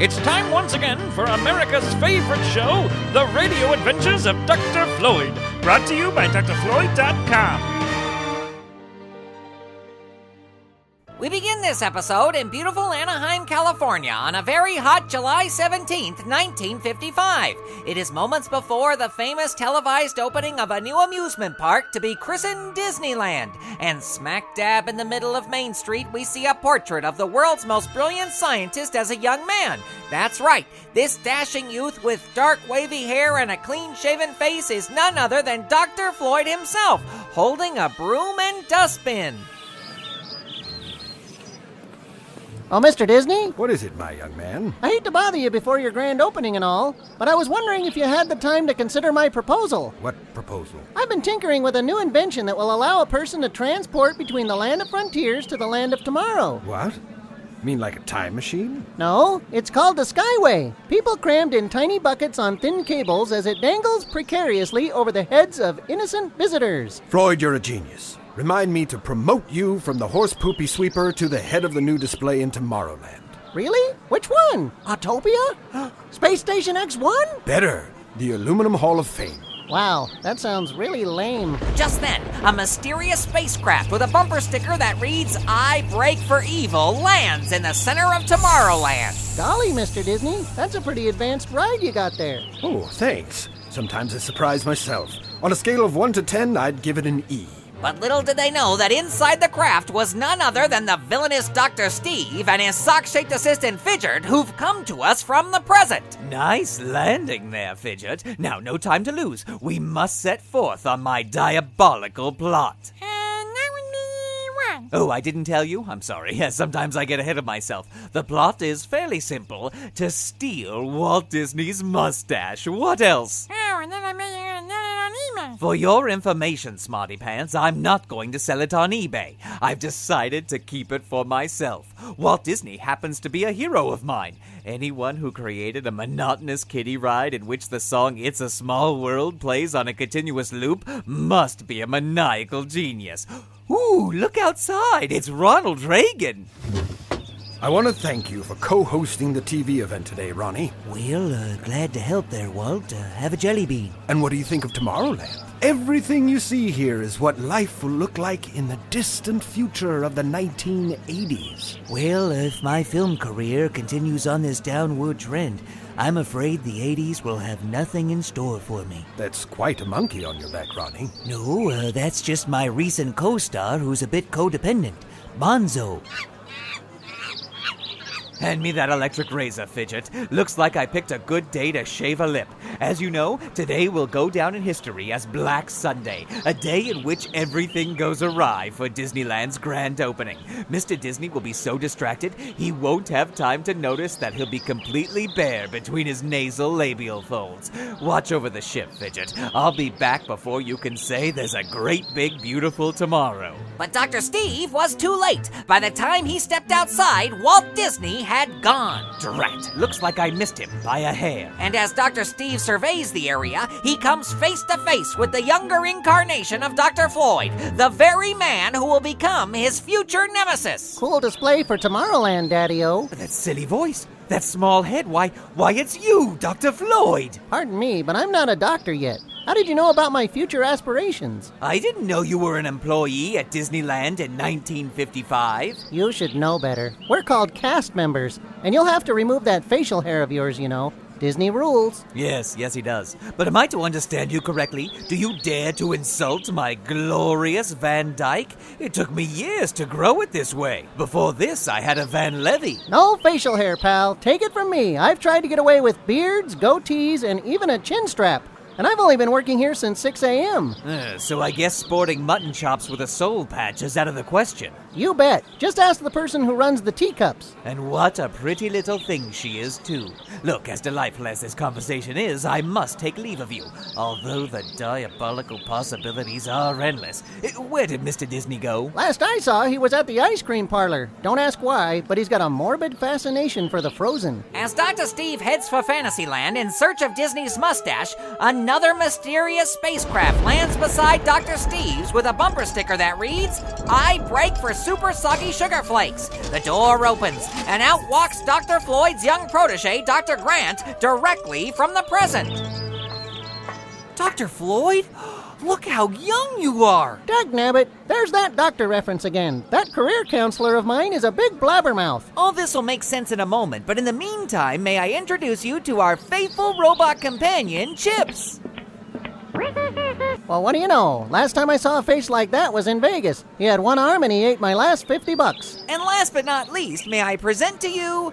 It's time once again for America's favorite show, The Radio Adventures of Dr. Floyd, brought to you by drfloyd.com. We begin this episode in beautiful Anaheim, California on a very hot July 17th, 1955. It is moments before the famous televised opening of a new amusement park to be christened Disneyland. And smack dab in the middle of Main Street, we see a portrait of the world's most brilliant scientist as a young man. That's right, this dashing youth with dark wavy hair and a clean-shaven face is none other than Dr. Floyd himself, holding a broom and dustbin. Oh, Mr. Disney? What is it, my young man? I hate to bother you before your grand opening and all, but I was wondering if you had the time to consider my proposal. What proposal? I've been tinkering with a new invention that will allow a person to transport between the land of frontiers to the land of tomorrow. What? Mean like a time machine? No, it's called the Skyway. People crammed in tiny buckets on thin cables as it dangles precariously over the heads of innocent visitors. Floyd, you're a genius. Remind me to promote you from the horse poopy sweeper to the head of the new display in Tomorrowland. Really? Which one? Autopia? Space Station X1? Better, the Aluminum Hall of Fame. Wow, that sounds really lame. Just then, a mysterious spacecraft with a bumper sticker that reads, "I break for evil," lands in the center of Tomorrowland. Golly, Mr. Disney, that's a pretty advanced ride you got there. Oh, thanks. Sometimes I surprise myself. On a scale of 1 to 10, I'd give it an E. But little did they know that inside the craft was none other than the villainous Dr. Steve and his sock-shaped assistant Fidget, who've come to us from the present. Nice landing there, Fidget. Now, no time to lose. We must set forth on my diabolical plot. Oh, I didn't tell you? I'm sorry. Sometimes I get ahead of myself. The plot is fairly simple. To steal Walt Disney's mustache. What else? Oh, and then I made it on eBay. For your information, Smarty Pants, I'm not going to sell it on eBay. I've decided to keep it for myself. Walt Disney happens to be a hero of mine. Anyone who created a monotonous kiddie ride in which the song It's a Small World plays on a continuous loop must be a maniacal genius. Ooh, look outside. It's Ronald Reagan. I want to thank you for co-hosting the TV event today, Ronnie. Well, glad to help there, Walt. Have a jelly bean. And what do you think of Tomorrowland? Everything you see here is what life will look like in the distant future of the 1980s. Well, if my film career continues on this downward trend, I'm afraid the 80s will have nothing in store for me. That's quite a monkey on your back, Ronnie. No, that's just my recent co-star who's a bit codependent, Bonzo. Hand me that electric razor, Fidget. Looks like I picked a good day to shave a lip. As you know, today will go down in history as Black Sunday, a day in which everything goes awry for Disneyland's grand opening. Mr. Disney will be so distracted, he won't have time to notice that he'll be completely bare between his nasal labial folds. Watch over the ship, Fidget. I'll be back before you can say there's a great big beautiful tomorrow. But Dr. Steve was too late. By the time he stepped outside, Walt Disney had gone. Drat, looks like I missed him by a hair. And as Dr. Steve surveys the area, he comes face to face with the younger incarnation of Dr. Floyd, the very man who will become his future nemesis. Cool display for Tomorrowland, Daddy-O. That silly voice, that small head, why it's you, Dr. Floyd. Pardon me, but I'm not a doctor yet. How did you know about my future aspirations? I didn't know you were an employee at Disneyland in 1955. You should know better. We're called cast members, and you'll have to remove that facial hair of yours, you know. Disney rules. Yes, he does. But am I to understand you correctly? Do you dare to insult my glorious Van Dyke? It took me years to grow it this way. Before this, I had a Van Levy. No facial hair, pal. Take it from me. I've tried to get away with beards, goatees, and even a chin strap. And I've only been working here since 6 a.m. So I guess sporting mutton chops with a soul patch is out of the question. You bet. Just ask the person who runs the teacups. And what a pretty little thing she is, too. Look, as delightful as this conversation is, I must take leave of you. Although the diabolical possibilities are endless. Where did Mr. Disney go? Last I saw, he was at the ice cream parlor. Don't ask why, but he's got a morbid fascination for the frozen. As Dr. Steve heads for Fantasyland in search of Disney's mustache, another another mysterious spacecraft lands beside Dr. Steve's with a bumper sticker that reads, "I break for super soggy sugar flakes." The door opens, and out walks Dr. Floyd's young protege, Dr. Grant, directly from the present. Dr. Floyd? Look how young you are! Dagnabbit, there's that doctor reference again. That career counselor of mine is a big blabbermouth. All this will make sense in a moment, but in the meantime, may I introduce you to our faithful robot companion, C.H.I.P.S. Well, what do you know? Last time I saw a face like that was in Vegas. He had one arm and he ate my last $50. And last but not least, may I present to you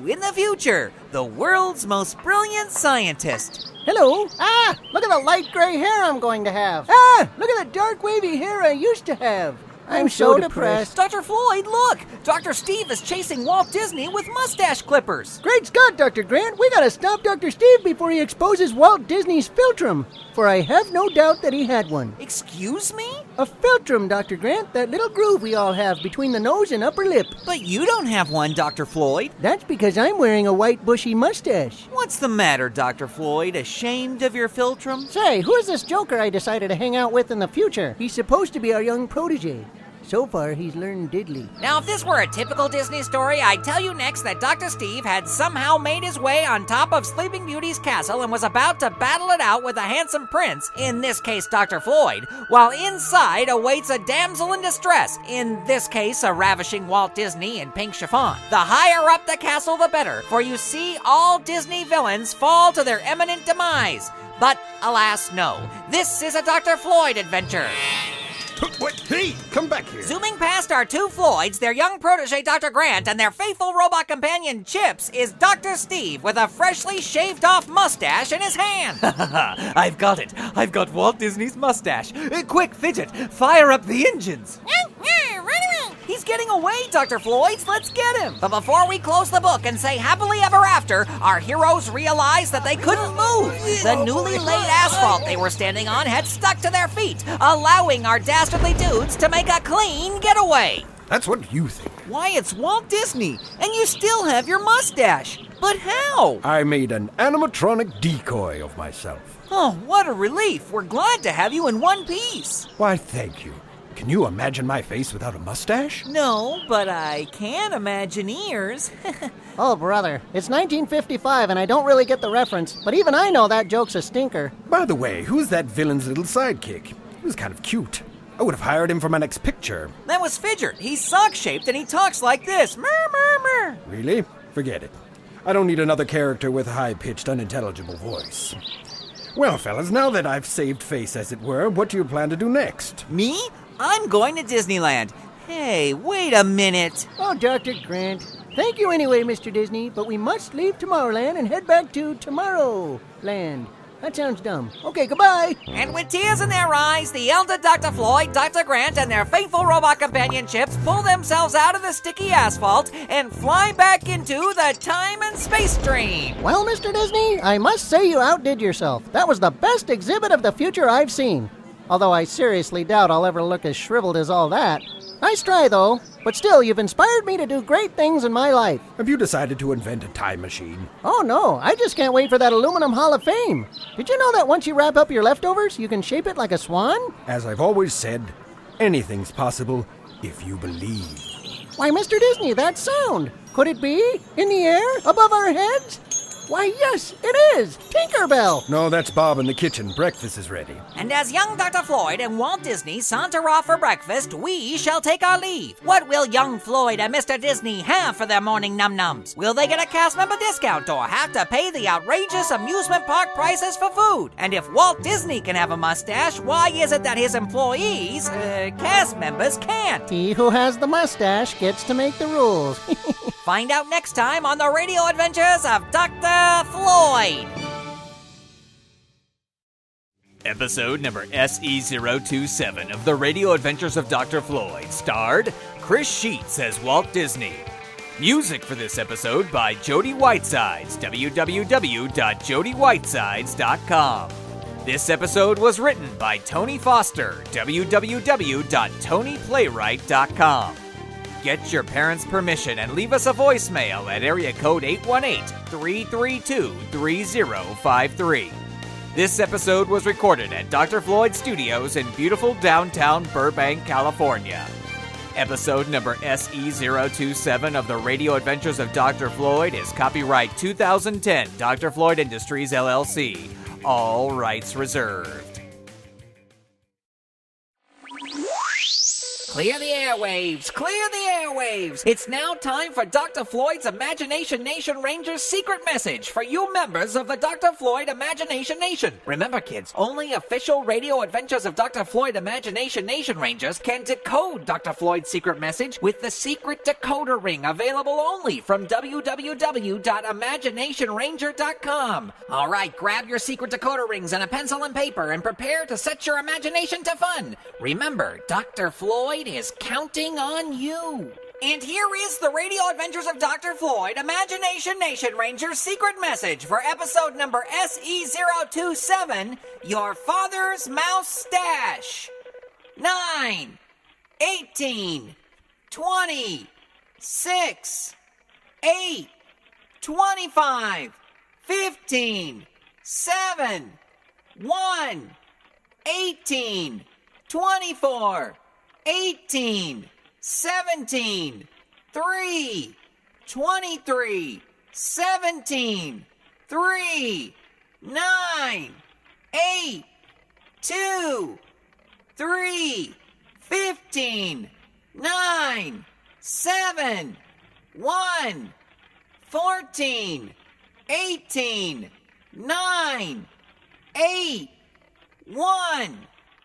in the future, the world's most brilliant scientist. Hello. Ah, look at the light gray hair I'm going to have. Ah, look at the dark wavy hair I used to have. I'm so depressed. Dr. Floyd, look! Dr. Steve is chasing Walt Disney with mustache clippers. Great Scott, Dr. Grant, we gotta stop Dr. Steve before he exposes Walt Disney's philtrum, for I have no doubt that he had one. Excuse me? A philtrum, Dr. Grant, that little groove we all have between the nose and upper lip. But you don't have one, Dr. Floyd. That's because I'm wearing a white bushy mustache. What's the matter, Dr. Floyd? Ashamed of your philtrum? Say, who's this joker I decided to hang out with in the future? He's supposed to be our young protege. So far, he's learned diddly. Now, if this were a typical Disney story, I'd tell you next that Dr. Steve had somehow made his way on top of Sleeping Beauty's castle and was about to battle it out with a handsome prince, in this case Dr. Floyd, while inside awaits a damsel in distress, in this case a ravishing Walt Disney in pink chiffon. The higher up the castle, the better, for you see, all Disney villains fall to their imminent demise. But, alas, no. This is a Dr. Floyd adventure. What? Hey, come back here. Zooming past our two Floyds, their young protege Dr. Grant and their faithful robot companion Chips is Dr. Steve with a freshly shaved off mustache in his hand. I've got it. I've got Walt Disney's mustache. Quick, Fidget, fire up the engines. Run away. He's getting away, Dr. Floyd. Let's get him. But before we close the book and say happily ever after, our heroes realized that they couldn't move. The newly laid asphalt they were standing on had stuck to their feet, allowing our dastardly dudes to make a clean getaway. That's what you think. Why, it's Walt Disney, and you still have your mustache. But how? I made an animatronic decoy of myself. Oh, what a relief. We're glad to have you in one piece. Why, thank you. Can you imagine my face without a mustache? No, but I can imagine ears. Oh, brother, it's 1955 and I don't really get the reference, but even I know that joke's a stinker. By the way, who's that villain's little sidekick? He was kind of cute. I would have hired him for my next picture. That was Fidget. He's sock-shaped and he talks like this. Murr, murr, murr. Really? Forget it. I don't need another character with a high-pitched, unintelligible voice. Well, fellas, now that I've saved face, as it were, what do you plan to do next? Me? I'm going to Disneyland. Hey, wait a minute. Oh, Dr. Grant. Thank you anyway, Mr. Disney, but we must leave Tomorrowland and head back to Tomorrowland. That sounds dumb. Okay, goodbye. And with tears in their eyes, the elder Dr. Floyd, Dr. Grant, and their faithful robot companion Chips pull themselves out of the sticky asphalt and fly back into the time and space stream. Well, Mr. Disney, I must say you outdid yourself. That was the best exhibit of the future I've seen. Although I seriously doubt I'll ever look as shriveled as all that. Nice try, though. But still, you've inspired me to do great things in my life. Have you decided to invent a time machine? Oh, no. I just can't wait for that aluminum Hall of Fame. Did you know that once you wrap up your leftovers, you can shape it like a swan? As I've always said, anything's possible if you believe. Why, Mr. Disney, that sound. Could it be? In the air? Above our heads? Why, yes, it is! Tinkerbell! No, that's Bob in the kitchen. Breakfast is ready. And as young Dr. Floyd and Walt Disney saunter off for breakfast, we shall take our leave. What will young Floyd and Mr. Disney have for their morning num-nums? Will they get a cast member discount or have to pay the outrageous amusement park prices for food? And if Walt Disney can have a mustache, why is it that his employees, cast members, can't? He who has the mustache gets to make the rules. Find out next time on the radio adventures of Dr. Floyd. Episode number SE027 of the Radio Adventures of Dr. Floyd starred Chris Sheets as Walt Disney. Music for this episode by Jody Whitesides, www.jodywhitesides.com. This episode was written by Tony Foster, www.tonyplaywright.com. Get your parents' permission and leave us a voicemail at area code 818-332-3053. This episode was recorded at Dr. Floyd Studios in beautiful downtown Burbank, California. Episode number SE027 of the Radio Adventures of Dr. Floyd is copyright 2010 Dr. Floyd Industries, LLC. All rights reserved. Clear the airwaves! Clear the airwaves! It's now time for Dr. Floyd's Imagination Nation Rangers' secret message for you members of the Dr. Floyd Imagination Nation. Remember, kids, only official Radio Adventures of Dr. Floyd Imagination Nation Rangers can decode Dr. Floyd's secret message with the secret decoder ring, available only from www.imaginationranger.com. All right, grab your secret decoder rings and a pencil and paper and prepare to set your imagination to fun. Remember, Dr. Floyd is counting on you. And here is the Radio Adventures of Dr. Floyd Imagination Nation Ranger's secret message for episode number SE027, Your Father's Mouse Stache. 9, 18, 20, 6, 8, 25, 15, 7, 1, 18, 24, 18, 17, 3, 23, 17, 3, 9, 8, 2, 3, 15, 9, 7, 1, 14, 18, 9, 8, 1.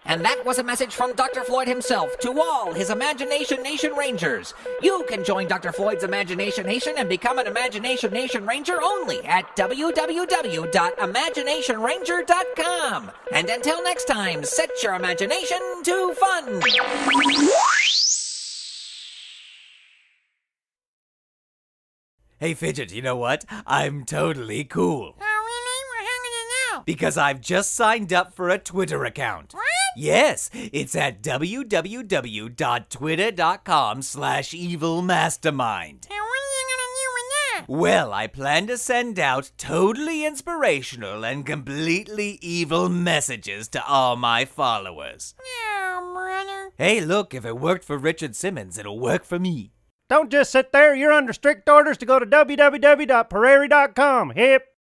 And that was a message from Dr. Floyd himself to all his Imagination Nation Rangers. You can join Dr. Floyd's Imagination Nation and become an Imagination Nation Ranger only at www.imaginationranger.com. And until next time, set your imagination to fun. Hey, Fidget, you know what? I'm totally cool. Oh, really? Well, how do you know? Because I've just signed up for a Twitter account. What? Yes, it's at www.twitter.com/evilmastermind. And what are you gonna do with that? Well, I plan to send out totally inspirational and completely evil messages to all my followers. Oh, brother. Hey, look, if it worked for Richard Simmons, it'll work for me. Don't just sit there. You're under strict orders to go to www.prairie.com. Hip,